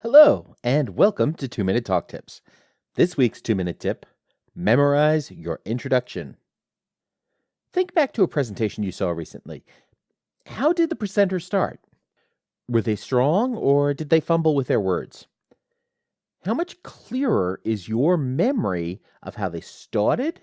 Hello, and welcome to 2 Minute Talk Tips. This week's 2 Minute Tip: memorize your introduction. Think back to a presentation you saw recently. How did the presenter start? Were they strong or did they fumble with their words? How much clearer is your memory of how they started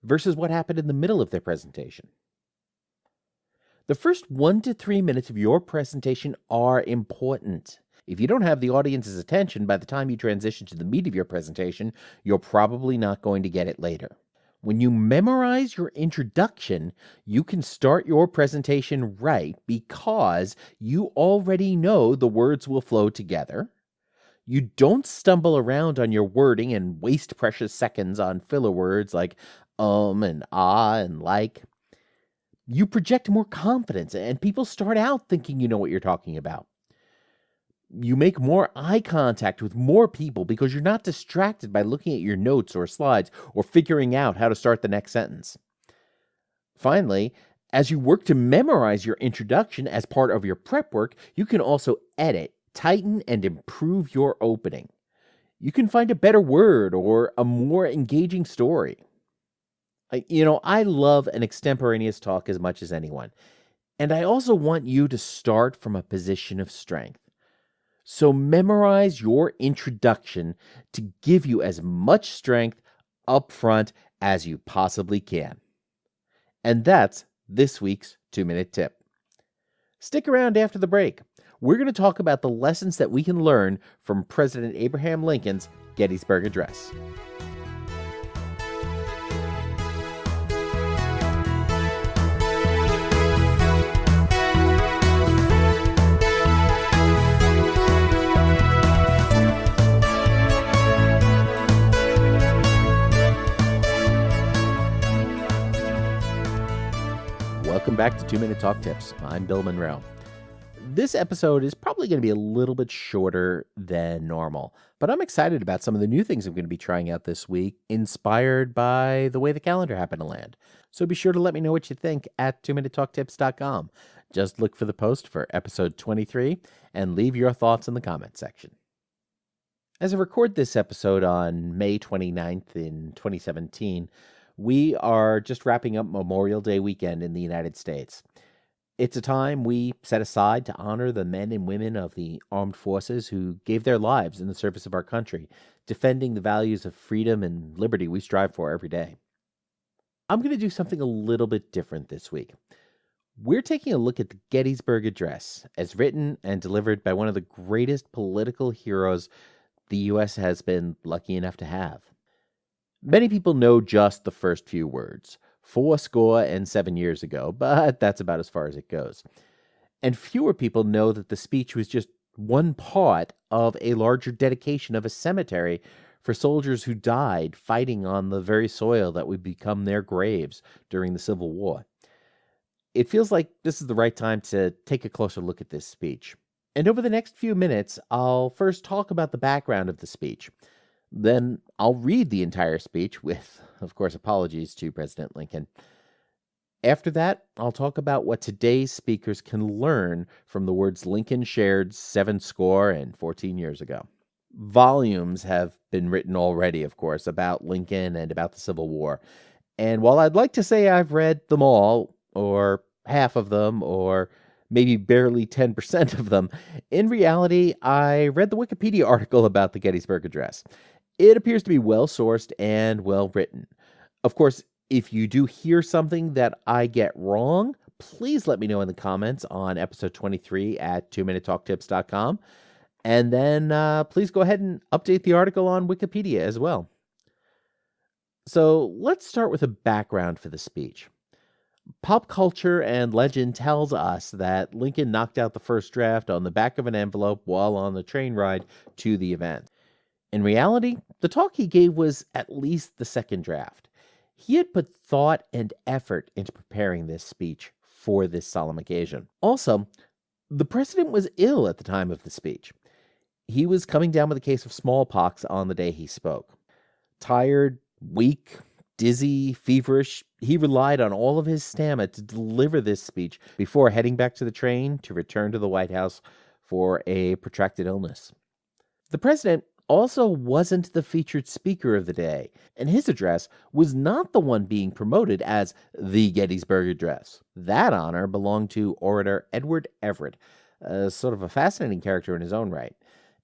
versus what happened in the middle of their presentation? The first 1 to 3 minutes of your presentation are important. If you don't have the audience's attention by the time you transition to the meat of your presentation, you're probably not going to get it later. When you memorize your introduction, you can start your presentation right because you already know the words will flow together. You don't stumble around on your wording and waste precious seconds on filler words like and ah and like. You project more confidence and people start out thinking you know what you're talking about. You make more eye contact with more people because you're not distracted by looking at your notes or slides or figuring out how to start the next sentence. Finally, as you work to memorize your introduction as part of your prep work, you can also edit, tighten, and improve your opening. You can find a better word or a more engaging story. I love an extemporaneous talk as much as anyone, and I also want you to start from a position of strength. So memorize your introduction to give you as much strength up front as you possibly can. And that's this week's 2-Minute Tip. Stick around after the break. We're going to talk about the lessons that we can learn from President Abraham Lincoln's Gettysburg Address. Welcome back to 2-Minute Talk Tips. I'm Bill Monroe. This episode is probably going to be a little bit shorter than normal, but I'm excited about some of the new things I'm going to be trying out this week, inspired by the way the calendar happened to land. So be sure to let me know what you think at 2minutetalktips.com. Just look for the post for episode 23 and leave your thoughts in the comment section. As I record this episode on May 29th in 2017, we are just wrapping up Memorial Day weekend in the United States. It's a time we set aside to honor the men and women of the armed forces who gave their lives in the service of our country, defending the values of freedom and liberty we strive for every day. I'm going to do something a little bit different this week. We're taking a look at the Gettysburg Address, as written and delivered by one of the greatest political heroes the U.S. has been lucky enough to have. Many people know just the first few words, 77 years ago, but that's about as far as it goes. And fewer people know that the speech was just one part of a larger dedication of a cemetery for soldiers who died fighting on the very soil that would become their graves during the Civil War. It feels like this is the right time to take a closer look at this speech. And over the next few minutes, I'll first talk about the background of the speech. Then I'll read the entire speech with, of course, apologies to President Lincoln. After that, I'll talk about what today's speakers can learn from the words Lincoln shared 14 years ago. Volumes have been written already, of course, about Lincoln and about the Civil War. And while I'd like to say I've read them all, or half of them, or maybe barely 10% of them, in reality, I read the Wikipedia article about the Gettysburg Address. It appears to be well-sourced and well-written. Of course, if you do hear something that I get wrong, please let me know in the comments on episode 23 at 2minutetalktips.com. And then please go ahead and update the article on Wikipedia as well. So let's start with a background for the speech. Pop culture and legend tells us that Lincoln knocked out the first draft on the back of an envelope while on the train ride to the event. In reality, the talk he gave was at least the second draft. He had put thought and effort into preparing this speech for this solemn occasion. Also, the president was ill at the time of the speech. He was coming down with a case of smallpox on the day he spoke. Tired, weak, dizzy, feverish, he relied on all of his stamina to deliver this speech before heading back to the train to return to the White House for a protracted illness. The president also wasn't the featured speaker of the day, and his address was not the one being promoted as the Gettysburg Address. That honor belonged to orator Edward Everett, sort of a fascinating character in his own right.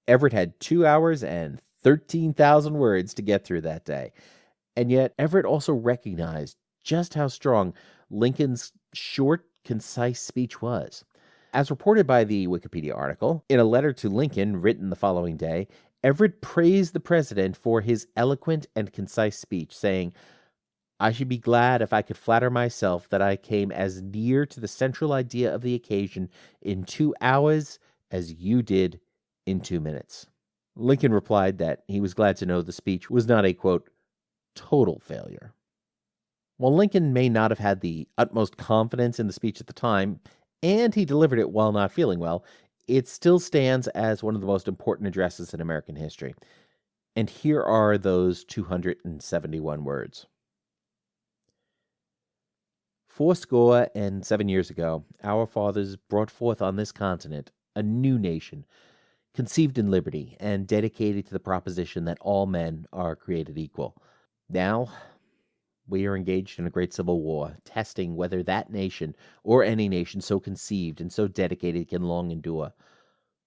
Everett had 2 hours and 13,000 words to get through that day, and yet Everett also recognized just how strong Lincoln's short, concise speech was. As reported by the Wikipedia article, in a letter to Lincoln written the following day, Everett praised the president for his eloquent and concise speech, saying, "I should be glad if I could flatter myself that I came as near to the central idea of the occasion in 2 hours as you did in 2 minutes." Lincoln replied that he was glad to know the speech was not a, quote, total failure. While Lincoln may not have had the utmost confidence in the speech at the time, and he delivered it while not feeling well, it still stands as one of the most important addresses in American history. And here are those 271 words. 87 years ago, our fathers brought forth on this continent a new nation, conceived in liberty and dedicated to the proposition that all men are created equal. Now, we are engaged in a great civil war, testing whether that nation, or any nation so conceived and so dedicated, can long endure.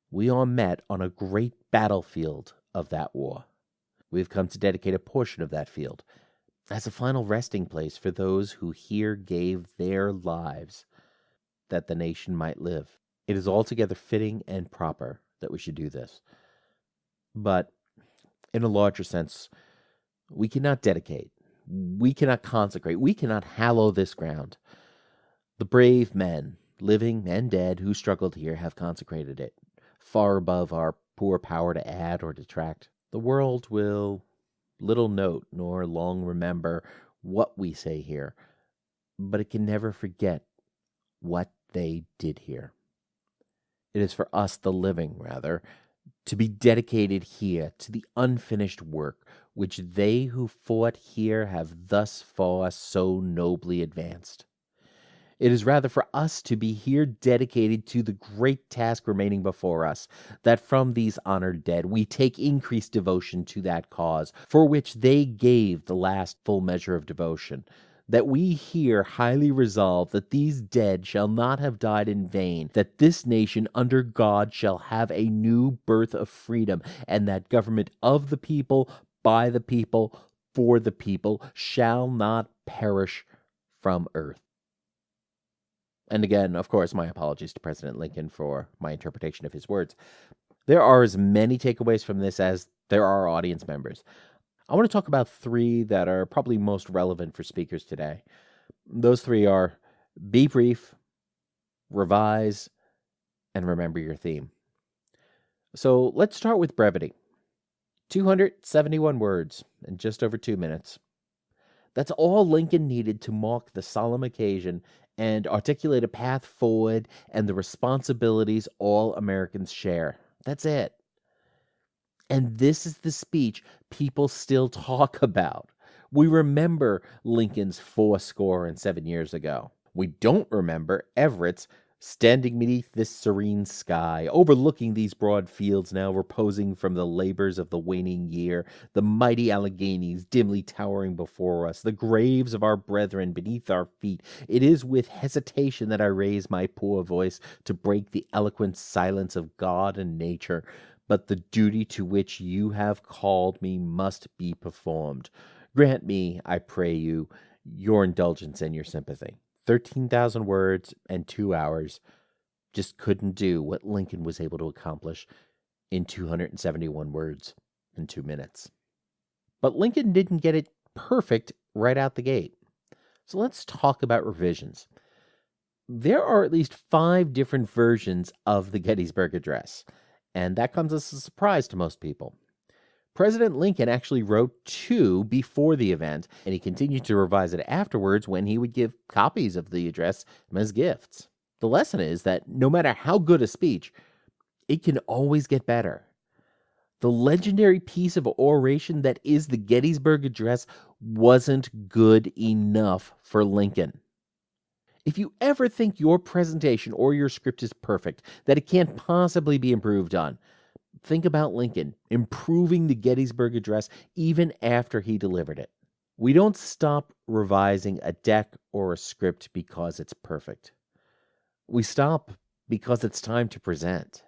We are met on a great battlefield of that war. We have come to dedicate a portion of that field as a final resting place for those who here gave their lives that the nation might live. It is altogether fitting and proper that we should do this. But in a larger sense, we cannot dedicate, we cannot consecrate, we cannot hallow this ground. The brave men, living and dead, who struggled here have consecrated it, far above our poor power to add or detract. The world will little note nor long remember what we say here, but it can never forget what they did here. It is for us, the living, rather, to be dedicated here to the unfinished work which they who fought here have thus far so nobly advanced. It is rather for us to be here dedicated to the great task remaining before us, that from these honored dead we take increased devotion to that cause for which they gave the last full measure of devotion, that we here highly resolve that these dead shall not have died in vain, that this nation under God shall have a new birth of freedom, and that government of the people, by the people, for the people, shall not perish from earth. And again, of course, my apologies to President Lincoln for my interpretation of his words. There are as many takeaways from this as there are audience members. I want to talk about 3 that are probably most relevant for speakers today. Those 3 are be brief, revise, and remember your theme. So let's start with brevity. 271 words in just over 2 minutes. That's all Lincoln needed to mark the solemn occasion and articulate a path forward and the responsibilities all Americans share. That's it. And this is the speech people still talk about. We remember Lincoln's 87 years ago. We don't remember Everett's standing beneath this serene sky, overlooking these broad fields now reposing from the labors of the waning year, the mighty Alleghanies dimly towering before us, the graves of our brethren beneath our feet. It is with hesitation that I raise my poor voice to break the eloquent silence of God and nature, but the duty to which you have called me must be performed. Grant me, I pray you, your indulgence and your sympathy. 13,000 words and 2 hours just couldn't do what Lincoln was able to accomplish in 271 words in 2 minutes. But Lincoln didn't get it perfect right out the gate. So let's talk about revisions. There are at least 5 different versions of the Gettysburg Address, and that comes as a surprise to most people. President Lincoln actually wrote 2 before the event, and he continued to revise it afterwards when he would give copies of the address as gifts. The lesson is that no matter how good a speech, it can always get better. The legendary piece of oration that is the Gettysburg Address wasn't good enough for Lincoln. If you ever think your presentation or your script is perfect, that it can't possibly be improved on, Think about Lincoln improving the Gettysburg Address even after he delivered it. We don't stop revising a deck or a script because it's perfect. We stop because it's time to present.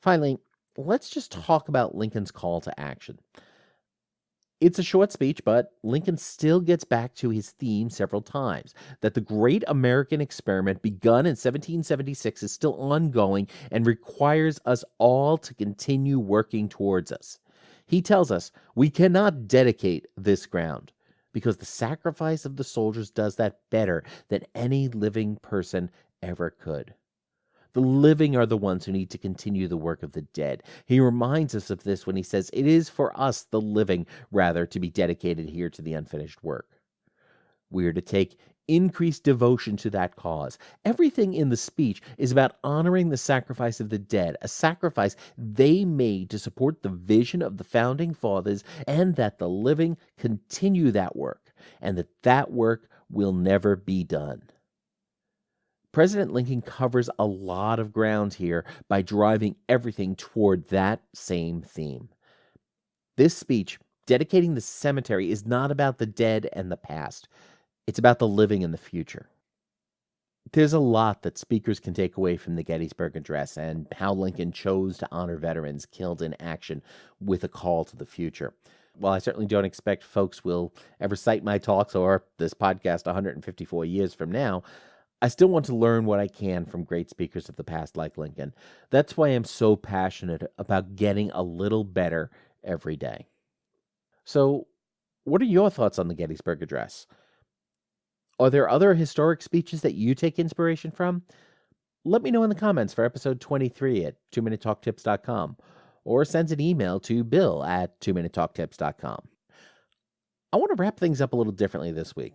Finally, let's just talk about Lincoln's call to action. It's a short speech, but Lincoln still gets back to his theme several times, that the great American experiment begun in 1776 is still ongoing and requires us all to continue working towards us. He tells us we cannot dedicate this ground because the sacrifice of the soldiers does that better than any living person ever could. The living are the ones who need to continue the work of the dead. He reminds us of this when he says, it is for us, the living, rather, to be dedicated here to the unfinished work. We are to take increased devotion to that cause. Everything in the speech is about honoring the sacrifice of the dead, a sacrifice they made to support the vision of the founding fathers, and that the living continue that work, and that work will never be done. President Lincoln covers a lot of ground here by driving everything toward that same theme. This speech, dedicating the cemetery, is not about the dead and the past. It's about the living and the future. There's a lot that speakers can take away from the Gettysburg Address and how Lincoln chose to honor veterans killed in action with a call to the future. While I certainly don't expect folks will ever cite my talks or this podcast 154 years from now, I still want to learn what I can from great speakers of the past like Lincoln. That's why I'm so passionate about getting a little better every day. So, what are your thoughts on the Gettysburg Address? Are there other historic speeches that you take inspiration from? Let me know in the comments for episode 23 at 2minutetalktips.com or send an email to bill@2minutetalktips.com. I want to wrap things up a little differently this week.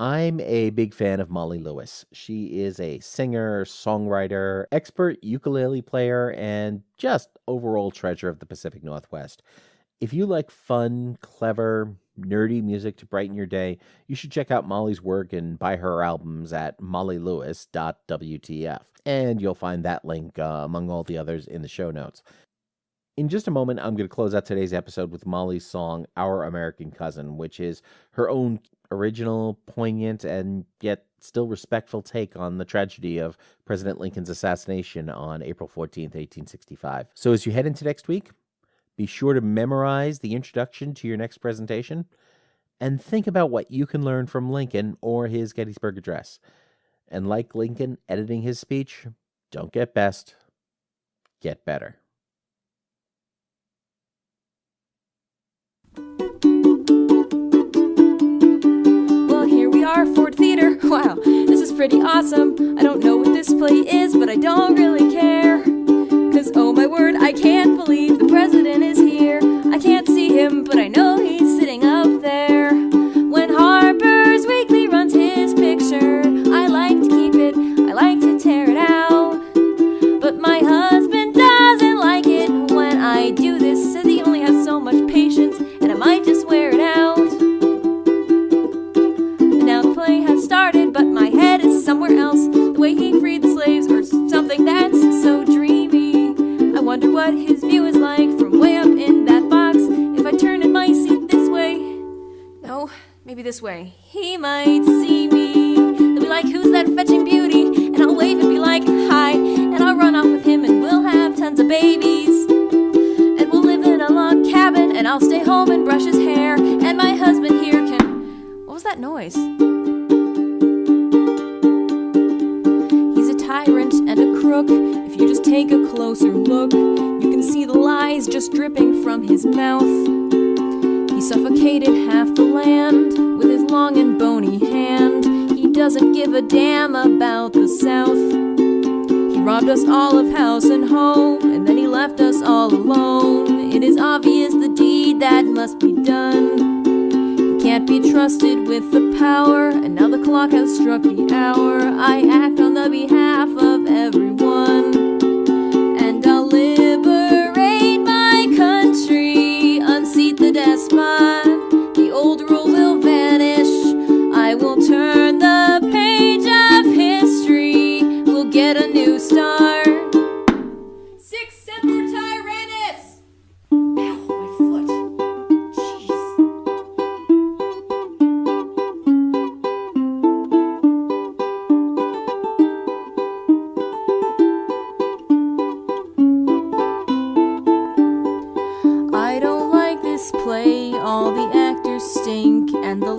I'm a big fan of Molly Lewis. She is a singer, songwriter, expert ukulele player, and just overall treasure of the Pacific Northwest. If you like fun, clever, nerdy music to brighten your day, you should check out Molly's work and buy her albums at mollylewis.wtf. And you'll find that link among all the others in the show notes. In just a moment, I'm going to close out today's episode with Molly's song, Our American Cousin, which is her own original, poignant, and yet still respectful take on the tragedy of President Lincoln's assassination on April 14th, 1865. So as you head into next week, be sure to memorize the introduction to your next presentation and think about what you can learn from Lincoln or his Gettysburg Address. And like Lincoln editing his speech, don't get best, get better. Ford Theater. Wow, this is pretty awesome. I don't know what this play is, but I don't really care. 'Cause oh my word, I can't believe the president is here. I can't see him, but I know he's sitting up there. When Harper's Weekly runs his picture, I like to keep it, I like to tear it out. But my husband doesn't like it when I do this. Says he only has so much patience, and I might just wear it out. Started, but my head is somewhere else. The way he freed the slaves or something that's so dreamy. I wonder what his view is like from way up in that box. If I turn in my seat this way, no, maybe this way, he might see me. He'll be like, who's that fetching beauty? And I'll wave and be like, hi. And I'll run off with him and we'll have tons of babies. And we'll live in a log cabin and I'll stay home and brush his hair. And my husband here can... What was that noise? Tyrant and a crook. If you just take a closer look, you can see the lies just dripping from his mouth. He suffocated half the land with his long and bony hand. He doesn't give a damn about the South. He robbed us all of house and home, and then he left us all alone. It is obvious the deed that must be done. Can't be trusted with the power, and now the clock has struck the hour. I act on the behalf of everyone, and I'll liberate my country, unseat the despot. The old rule will vanish. I will turn the page of history. We'll get a new start. 6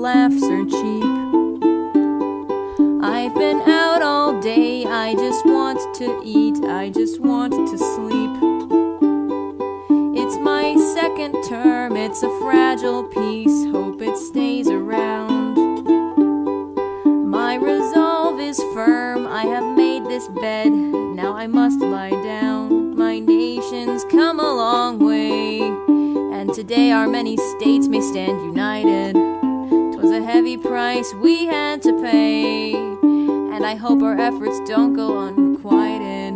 laughs are cheap. I've been out all day, I just want to eat, I just want to sleep. It's my second term, it's a fragile piece, hope it stays around. My resolve is firm, I have made this bed, now I must lie down. My nation's come a long way, and today our many states may stand united. 'Twas a heavy price we had to pay, and I hope our efforts don't go unrequited.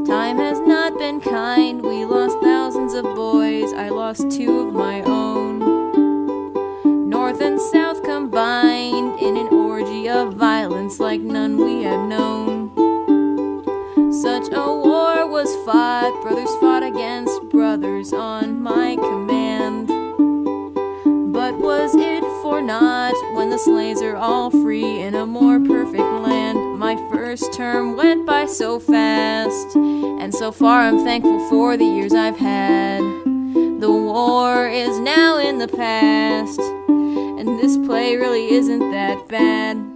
Time has not been kind, we lost thousands of boys, I lost 2 of my own. North and South combined in an orgy of violence like none we had known. Such a war was fought, brothers fought against brothers on my command. But was it for naught when the slaves are all free in a more perfect land? My first term went by so fast, and so far I'm thankful for the years I've had. The war is now in the past, and this play really isn't that bad.